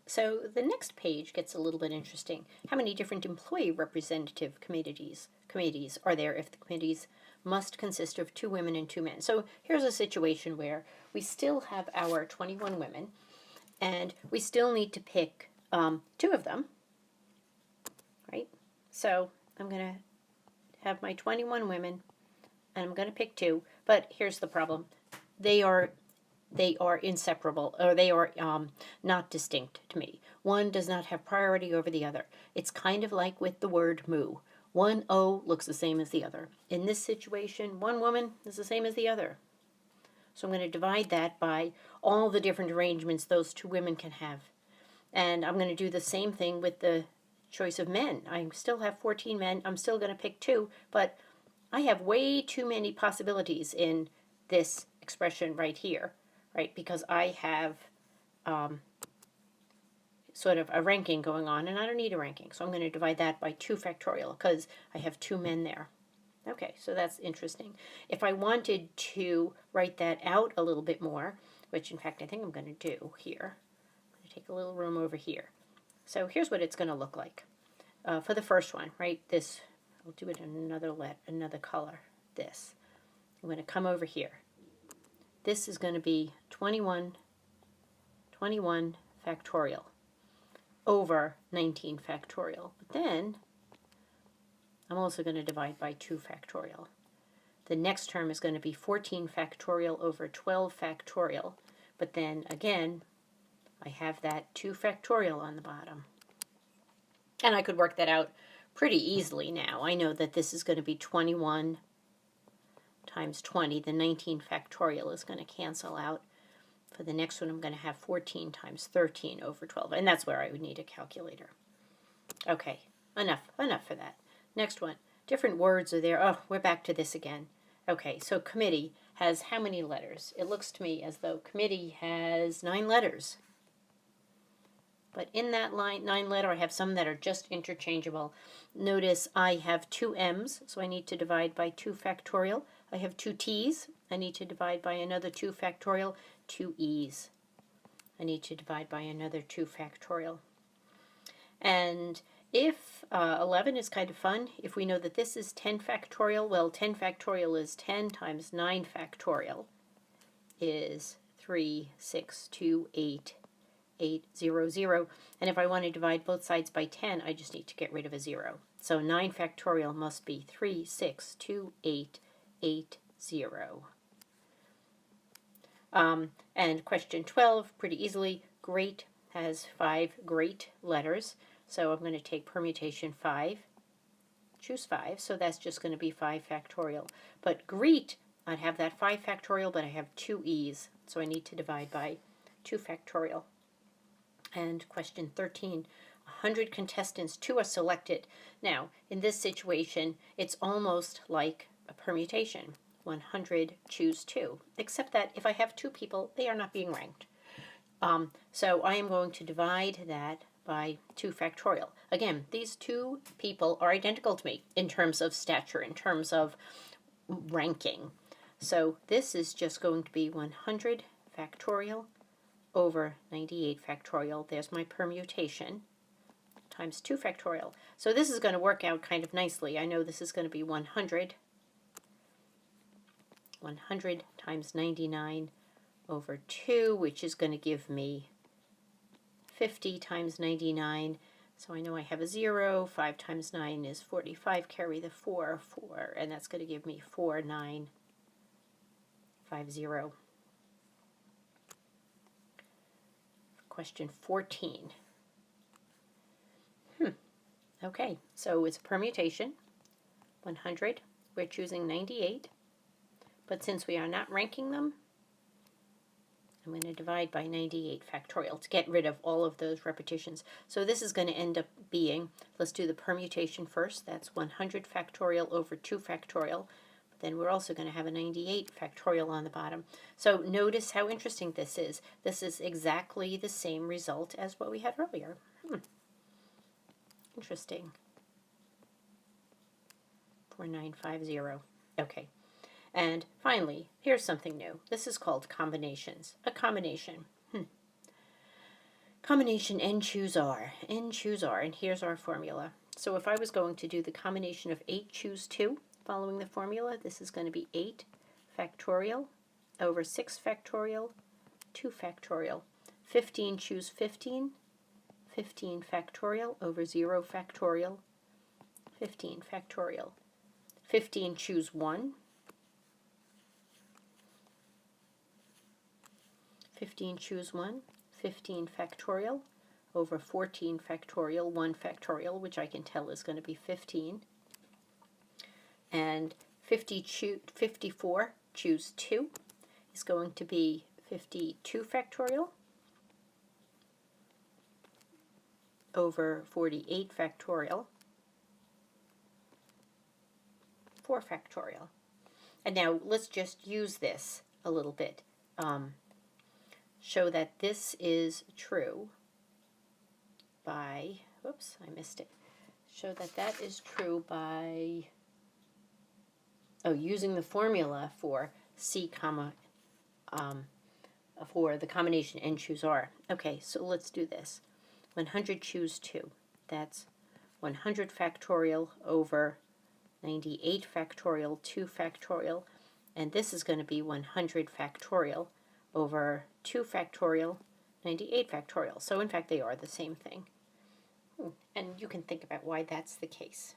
So the next page gets a little bit interesting. How many different employee representative committees are there if the committees must consist of 2 women and 2 men? So here's a situation where we still have our 21 women, and we still need to pick 2 of them, right? So I'm going to have my 21 women, and I'm going to pick 2, but here's the problem. They are inseparable, or they are not distinct to me. One does not have priority over the other. It's kind of like with the word moo. One O looks the same as the other. In this situation, one woman is the same as the other. So I'm going to divide that by all the different arrangements those 2 women can have. And I'm going to do the same thing with the choice of men. I still have 14 men. I'm still going to pick 2, but I have way too many possibilities in this expression right here, right? Because I have sort of a ranking going on, and I don't need a ranking. So I'm going to divide that by 2 factorial because I have 2 men there. Okay, so that's interesting. If I wanted to write that out a little bit more, which in fact I think I'm going to do here, I'm going to take a little room over here. So here's what it's going to look like. For the first one, right, this, I'll do it in another color, this. I'm going to come over here. This is going to be 21 factorial over 19 factorial. But then I'm also going to divide by 2 factorial. The next term is going to be 14 factorial over 12 factorial. But then again, I have that 2 factorial on the bottom. And I could work that out pretty easily now. I know that this is going to be 21 times 20. The 19 factorial is going to cancel out. For the next one, I'm going to have 14 times 13 over 12. And that's where I would need a calculator. Okay, enough for that. Next one, different words are there. Oh, we're back to this again. Okay, so committee has how many letters? It looks to me as though committee has 9 letters. But in that 9 letter, I have some that are just interchangeable. Notice I have 2 M's, so I need to divide by 2 factorial. I have 2 T's. I need to divide by another 2 factorial. 2 E's. I need to divide by another 2 factorial. And if 11 is kind of fun, if we know that this is 10 factorial, well, 10 factorial is 10 times 9 factorial is 3, 6, 2, 8, 8, 0, 0. And if I want to divide both sides by 10, I just need to get rid of a 0. So 9 factorial must be 3, 6, 2, 8, 8, 0. And question 12, pretty easily, great has 5 great letters. So I'm going to take permutation 5, choose 5, so that's just going to be 5 factorial. But greet, I'd have that 5 factorial, but I have 2 E's, so I need to divide by 2 factorial. And question 13, 100 contestants, 2 are selected. Now, in this situation, it's almost like a permutation. 100, choose 2, except that if I have 2 people, they are not being ranked. So I am going to divide that by 2 factorial. Again, these 2 people are identical to me in terms of stature, in terms of ranking. So this is just going to be 100 factorial over 98 factorial. There's my permutation times 2 factorial. So this is going to work out kind of nicely. I know this is going to be 100 times 99 over 2, which is going to give me 50 times 99. So I know I have a 0. 5 times 9 is 45. Carry the 4, and that's going to give me 4950. Question 14. Okay, so it's a permutation. 100. We're choosing 98. But since we are not ranking them, I'm going to divide by 98 factorial to get rid of all of those repetitions. So this is going to end up being, let's do the permutation first. That's 100 factorial over 2 factorial. But then we're also going to have a 98 factorial on the bottom. So notice how interesting this is. This is exactly the same result as what we had earlier. Interesting. 4950. Okay. And finally, here's something new. This is called combinations. A combination. Combination n choose r. N choose r, and here's our formula. So if I was going to do the combination of 8 choose 2, following the formula, this is going to be 8 factorial over 6 factorial, 2 factorial. 15 choose 15, 15 factorial over 0 factorial, 15 factorial. 15 choose 1, 15 choose 1, 15 factorial over 14 factorial, 1 factorial, which I can tell is going to be 15. And 54 choose 2 is going to be 52 factorial over 48 factorial, 4 factorial. And now let's just use this a little bit. Show that this is true by, whoops, I missed it. Show that that is true by, using the formula for C comma, for the combination n choose r. Okay, so let's do this. 100 choose 2. That's 100 factorial over 98 factorial, 2 factorial, and this is going to be 100 factorial over 2 factorial, 98 factorial. So in fact they are the same thing. And you can think about why that's the case.